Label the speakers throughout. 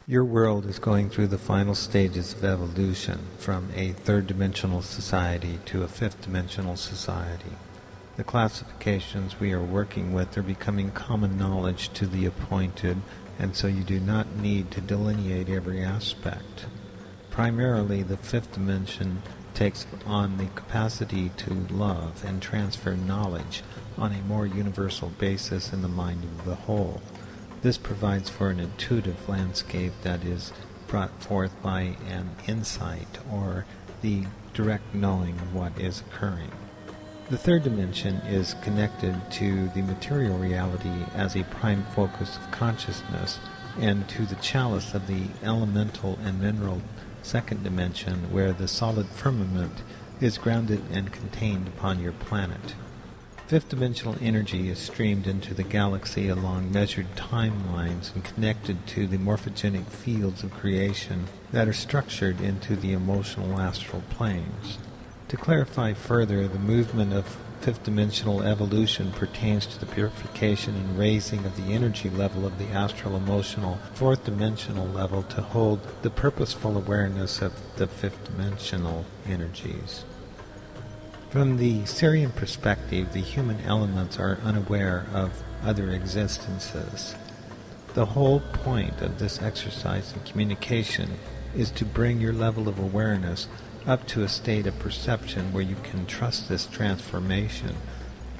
Speaker 1: Your world is going through the final stages of evolution from a third-dimensional society to a fifth-dimensional society. The classifications we are working with are becoming common knowledge to the appointed, and so you do not need to delineate every aspect. Primarily, the fifth dimension takes on the capacity to love and transfer knowledge on a more universal basis in the mind of the whole. This provides for an intuitive landscape that is brought forth by an insight or the direct knowing of what is occurring. The third dimension is connected to the material reality as a prime focus of consciousness and to the chalice of the elemental and mineral second dimension where the solid firmament is grounded and contained upon your planet. Fifth-dimensional energy is streamed into the galaxy along measured timelines and connected to the morphogenic fields of creation that are structured into the emotional astral planes. To clarify further, the movement of fifth-dimensional evolution pertains to the purification and raising of the energy level of the astral-emotional fourth-dimensional level to hold the purposeful awareness of the fifth-dimensional energies. From the Syrian perspective, the human elements are unaware of other existences. The whole point of this exercise in communication is to bring your level of awareness up to a state of perception where you can trust this transformation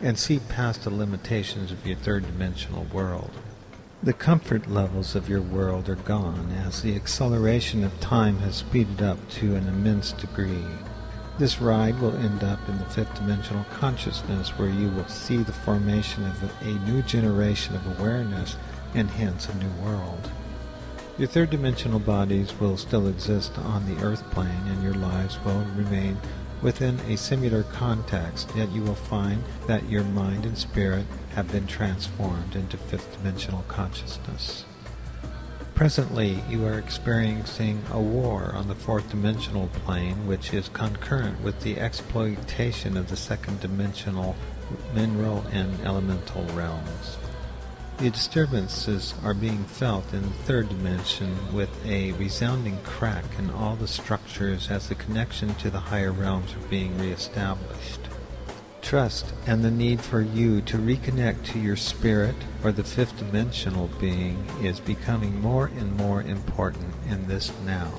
Speaker 1: and see past the limitations of your third-dimensional world. The comfort levels of your world are gone as the acceleration of time has speeded up to an immense degree. This ride will end up in the fifth-dimensional consciousness where you will see the formation of a new generation of awareness and hence a new world. Your third-dimensional bodies will still exist on the earth plane and your lives will remain within a similar context, yet you will find that your mind and spirit have been transformed into fifth-dimensional consciousness. Presently, you are experiencing a war on the fourth-dimensional plane, which is concurrent with the exploitation of the second-dimensional mineral and elemental realms. The disturbances are being felt in the third dimension with a resounding crack in all the structures as the connection to the higher realms are being reestablished. Trust and the need for you to reconnect to your spirit or the fifth-dimensional being is becoming more and more important in this now.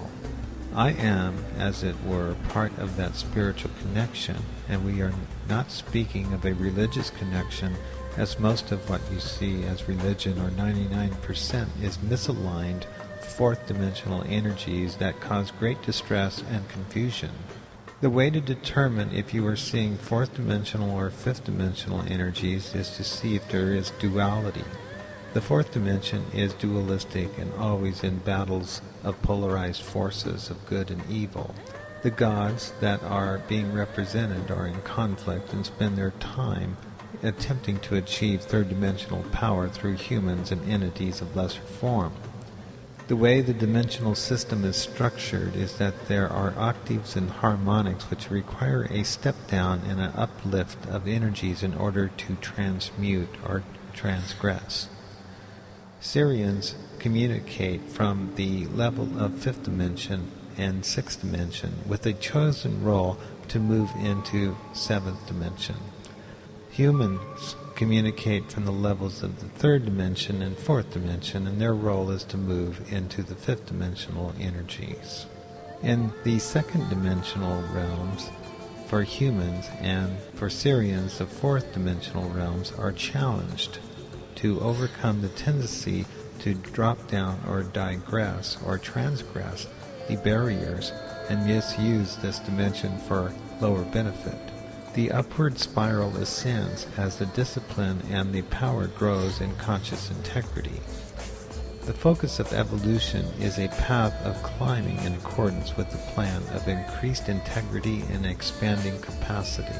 Speaker 1: I am, as it were, part of that spiritual connection, and we are not speaking of a religious connection, as most of what you see as religion, or 99%, is misaligned fourth-dimensional energies that cause great distress and confusion. The way to determine if you are seeing fourth-dimensional or fifth-dimensional energies is to see if there is duality. The fourth dimension is dualistic and always in battles of polarized forces of good and evil. The gods that are being represented are in conflict and spend their time attempting to achieve third-dimensional power through humans and entities of lesser form. The way the dimensional system is structured is that there are octaves and harmonics which require a step down and an uplift of energies in order to transmute or transgress. Syrians communicate from the level of fifth dimension and sixth dimension with a chosen role to move into seventh dimension. Humans communicate from the levels of the third dimension and fourth dimension, and their role is to move into the fifth dimensional energies. In the second dimensional realms, for humans and for Syrians of fourth dimensional realms are challenged to overcome the tendency to drop down or digress or transgress the barriers and misuse this dimension for lower benefit. The upward spiral ascends as the discipline and the power grows in conscious integrity. The focus of evolution is a path of climbing in accordance with the plan of increased integrity and expanding capacity.